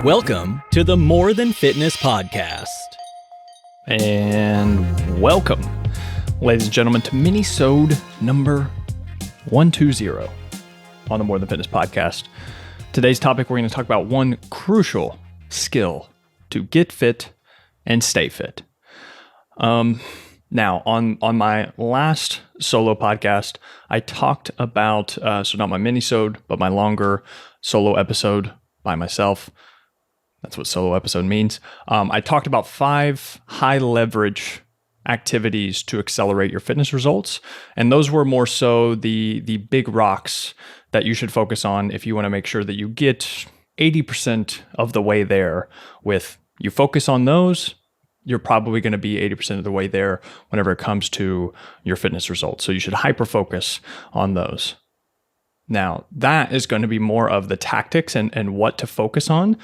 Welcome to the More Than Fitness podcast. And welcome, ladies and gentlemen, to Minisode number 120 on the More Than Fitness podcast. Today's topic, we're going to talk about one crucial skill to get fit and stay fit. Now, on my last solo podcast, I talked about, so not my Minisode, but my longer solo episode by myself. That's what solo episode means. I talked about 5 high leverage activities to accelerate your fitness results. And those were more so the big rocks that you should focus on if you want to make sure that you get 80% of the way there. With you focus on those, you're probably going to be 80% of the way there whenever it comes to your fitness results. So you should hyper focus on those. Now, that is going to be more of the tactics and what to focus on.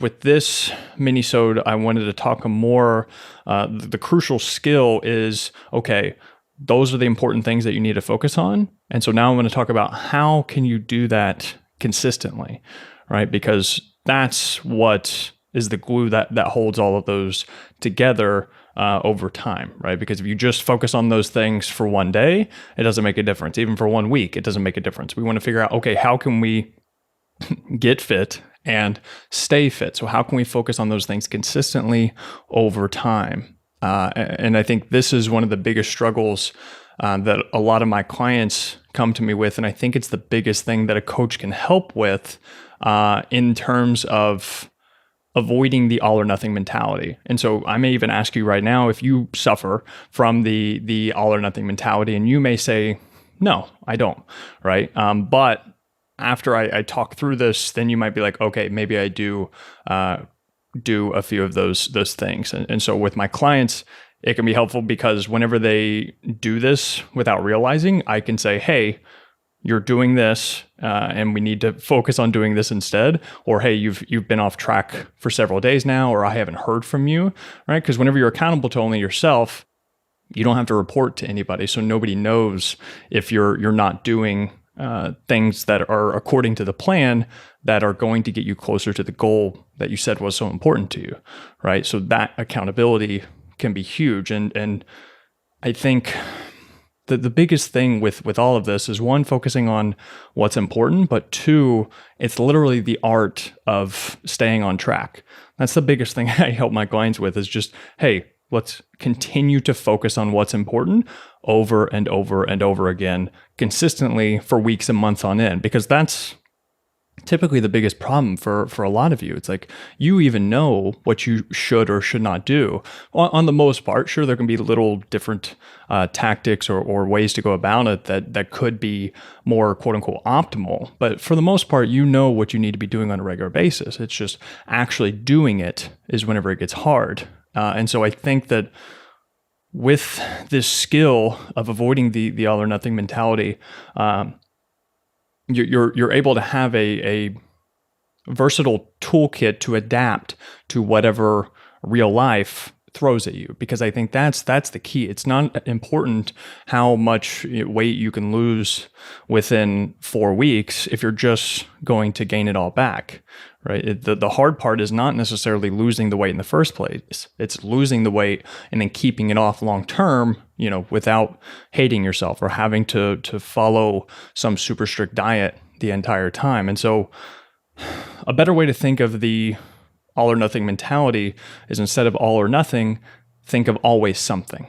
With this minisode, I wanted to talk more, the crucial skill is, okay, those are the important things that you need to focus on. And so now I'm going to talk about how can you do that consistently, right? Because that's what is the glue that holds all of those together over time, right? Because if you just focus on those things for one day, it doesn't make a difference. Even for 1 week, it doesn't make a difference. We want to figure out, okay, how can we get fit and stay fit? So how can we focus on those things consistently over time? And I think this is one of the biggest struggles that a lot of my clients come to me with. And I think it's the biggest thing that a coach can help with in terms of avoiding the all or nothing mentality. And so I may even ask you right now if you suffer from the all or nothing mentality, and you may say, no, I don't, right? But after I talk through this, then you might be like, okay, maybe I do a few of those things. And so with my clients, it can be helpful because whenever they do this without realizing, I can say, hey, you're doing this, and we need to focus on doing this instead. Or, hey, you've been off track for several days now, or I haven't heard from you, right? Because whenever you're accountable to only yourself, you don't have to report to anybody. So nobody knows if you're not doing things that are according to the plan that are going to get you closer to the goal that you said was so important to you, right? So that accountability can be huge. And I think the biggest thing with all of this is, 1, focusing on what's important, but 2, it's literally the art of staying on track. That's the biggest thing I help my clients with, is just, hey, let's continue to focus on what's important over and over and over again, consistently for weeks and months on end, because that's typically the biggest problem for a lot of you. It's like, you even know what you should or should not do. On the most part, sure, there can be little different tactics or ways to go about it that could be more quote unquote optimal. But for the most part, you know what you need to be doing on a regular basis. It's just actually doing it is whenever it gets hard. And so I think that with this skill of avoiding the all or nothing mentality, you're able to have a versatile toolkit to adapt to whatever real life throws at you. Because I think that's the key. It's not important how much weight you can lose within 4 weeks if you're just going to gain it all back, right? The hard part is not necessarily losing the weight in the first place. It's losing the weight and then keeping it off long term, without hating yourself or having to follow some super strict diet the entire time. And so a better way to think of the all or nothing mentality is, instead of all or nothing, think of always something.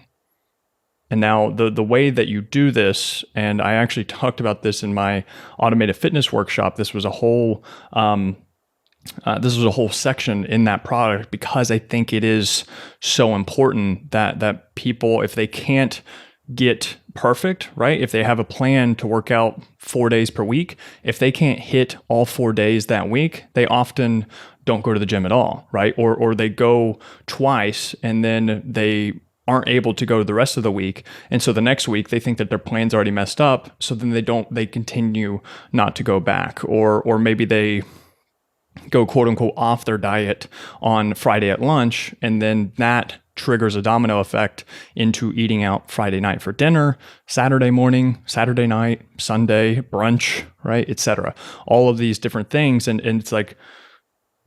And now the way that you do this, and I actually talked about this in my automated fitness workshop. This was a whole section in that product, because I think it is so important that people, if they can't get perfect, right? If they have a plan to work out 4 days per week, if they can't hit all 4 days that week, they often don't go to the gym at all, right? Or they go twice and then they aren't able to go the rest of the week. And so the next week they think that their plan's already messed up. So then they continue not to go back, or maybe they go quote unquote off their diet on Friday at lunch, and then that triggers a domino effect into eating out Friday night for dinner, Saturday morning, Saturday night, Sunday, brunch, right, etc. All of these different things. And it's like,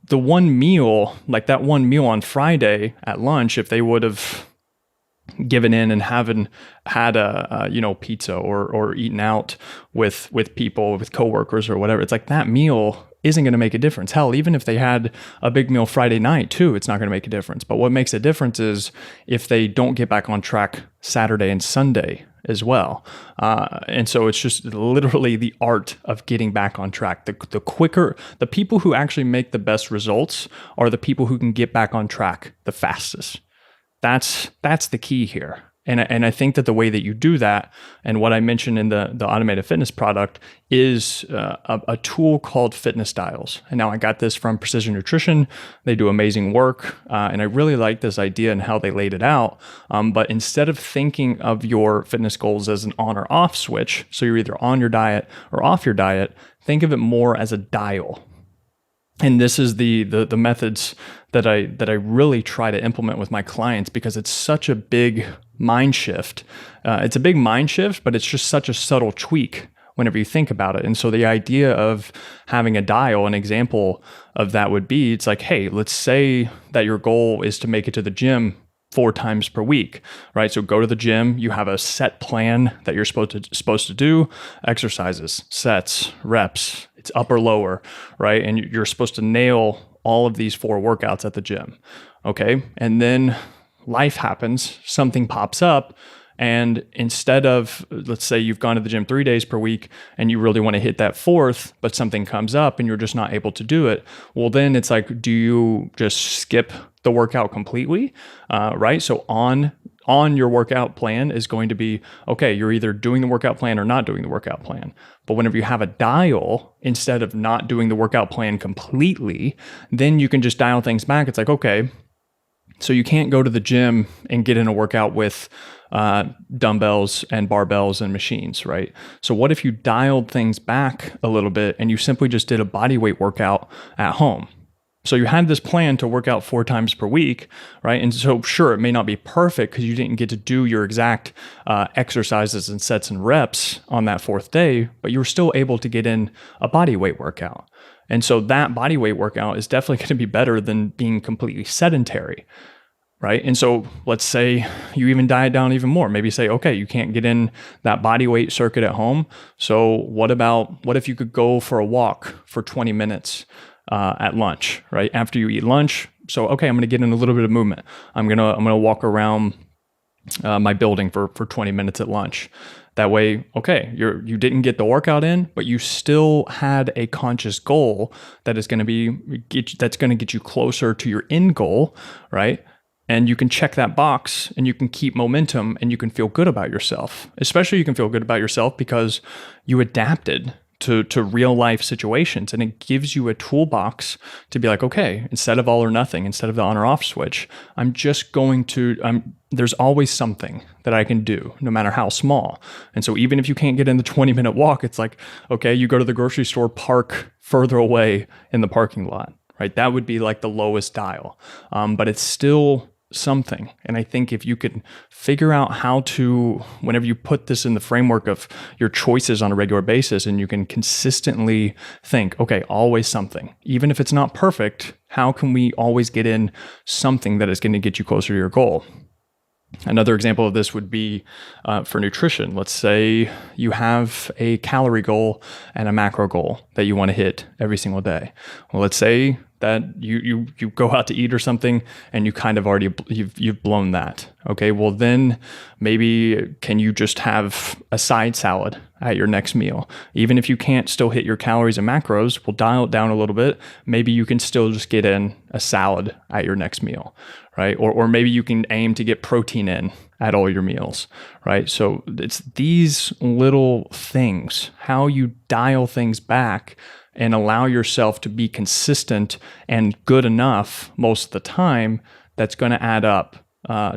the one meal, like that one meal on Friday at lunch, if they would have given in and haven't had a pizza or eaten out with people, with coworkers or whatever, it's like that meal isn't going to make a difference. Hell, even if they had a big meal Friday night too, it's not going to make a difference. But what makes a difference is if they don't get back on track Saturday and Sunday as well. And so it's just literally the art of getting back on track. The quicker, the people who actually make the best results are the people who can get back on track the fastest. That's the key here. And I think that the way that you do that, and what I mentioned in the automated fitness product, is a tool called Fitness Dials. And now I got this from Precision Nutrition. They do amazing work. And I really like this idea and how they laid it out. But instead of thinking of your fitness goals as an on or off switch, so you're either on your diet or off your diet, think of it more as a dial. And this is the methods that I really try to implement with my clients, because it's such a big mind shift. It's a big mind shift, but it's just such a subtle tweak whenever you think about it. And so the idea of having a dial, an example of that would be, it's like, hey, let's say that your goal is to make it to the gym 4 times per week, right? So go to the gym, you have a set plan that you're supposed to do, exercises, sets, reps, it's up or lower, right? And you're supposed to nail all of these 4 workouts at the gym, okay? And then life happens, something pops up, and instead of, let's say you've gone to the gym 3 days per week and you really want to hit that 4th, but something comes up and you're just not able to do it, well, then it's like, do you just skip the workout completely, right? So on your workout plan is going to be, okay, you're either doing the workout plan or not doing the workout plan. But whenever you have a dial, instead of not doing the workout plan completely, then you can just dial things back. It's like, okay, so you can't go to the gym and get in a workout with dumbbells and barbells and machines, right? So what if you dialed things back a little bit and you simply just did a body weight workout at home? So you had this plan to work out 4 times per week, right? And so sure, it may not be perfect because you didn't get to do your exact exercises and sets and reps on that 4th day, but you were still able to get in a body weight workout. And so that body weight workout is definitely going to be better than being completely sedentary, right? And so let's say you even diet down even more. Maybe say, okay, you can't get in that body weight circuit at home. So what if you could go for a walk for 20 minutes at lunch, right? After you eat lunch. So, okay, I'm going to get in a little bit of movement. I'm going to walk around my building for 20 minutes at lunch. That way, okay, you didn't get the workout in, but you still had a conscious goal that is going to that's going to get you closer to your end goal, right? And you can check that box and you can keep momentum and you can feel good about yourself. Especially you can feel good about yourself because you adapted to real life situations, and it gives you a toolbox to be like, okay, instead of all or nothing, instead of the on or off switch, there's always something that I can do, no matter how small. And so even if you can't get in the 20-minute walk, it's like, okay, you go to the grocery store, park further away in the parking lot, right? That would be like the lowest dial, but it's still something. And I think if you could figure out how to, whenever you put this in the framework of your choices on a regular basis, and you can consistently think, okay, always something, even if it's not perfect, how can we always get in something that is going to get you closer to your goal? Another example of this would be for nutrition. Let's say you have a calorie goal and a macro goal that you want to hit every single day. Well, let's say that you go out to eat or something and you kind of already you've blown that. Okay, well then maybe can you just have a side salad at your next meal? Even if you can't still hit your calories and macros, we'll dial it down a little bit. Maybe you can still just get in a salad at your next meal, right? Or maybe you can aim to get protein in at all your meals, right? So it's these little things, how you dial things back and allow yourself to be consistent and good enough most of the time, that's going to add up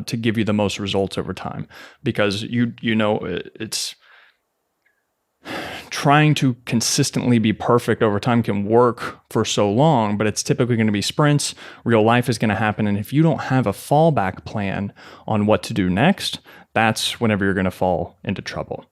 to give you the most results over time. Because it's trying to consistently be perfect over time can work for so long, but it's typically going to be sprints. Real life is going to happen. And if you don't have a fallback plan on what to do next, that's whenever you're going to fall into trouble.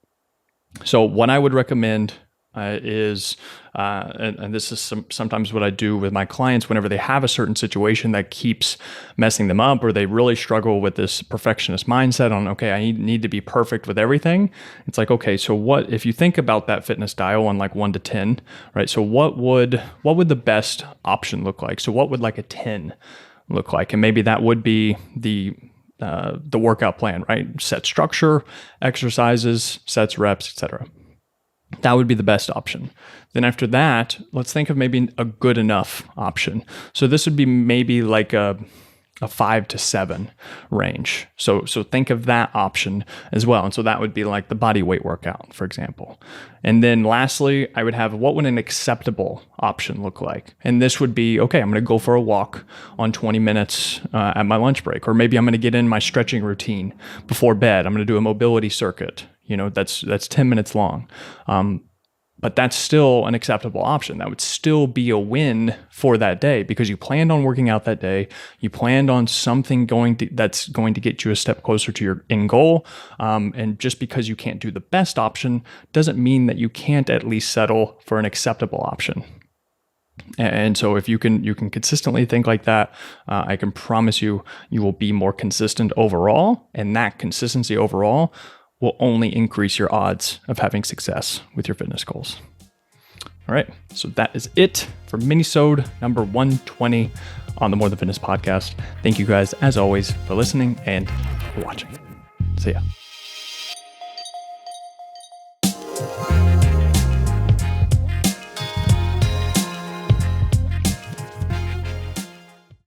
So what I would recommend and this is sometimes what I do with my clients whenever they have a certain situation that keeps messing them up, or they really struggle with this perfectionist mindset on, okay, I need to be perfect with everything. It's like, okay, so what, if you think about that fitness dial on like 1 to 10, right? So what would the best option look like? So what would like a 10 look like? And maybe that would be the workout plan, right? Set structure, exercises, sets, reps, etc. That would be the best option. Then after that, let's think of maybe a good enough option. So this would be maybe like a 5 to 7 range. So think of that option as well. And so that would be like the body weight workout, for example. And then lastly, I would have, what would an acceptable option look like? And this would be, okay, I'm going to go for a walk on 20 minutes at my lunch break, or maybe I'm going to get in my stretching routine before bed. I'm going to do a mobility circuit. That's 10 minutes long. But that's still an acceptable option. That would still be a win for that day because you planned on working out that day. You planned on something that's going to get you a step closer to your end goal. And just because you can't do the best option doesn't mean that you can't at least settle for an acceptable option. And so if you can consistently think like that, I can promise you will be more consistent overall. And that consistency overall will only increase your odds of having success with your fitness goals. All right, so that is it for Minisode number 120 on the More Than Fitness podcast. Thank you guys, as always, for listening and for watching. See ya.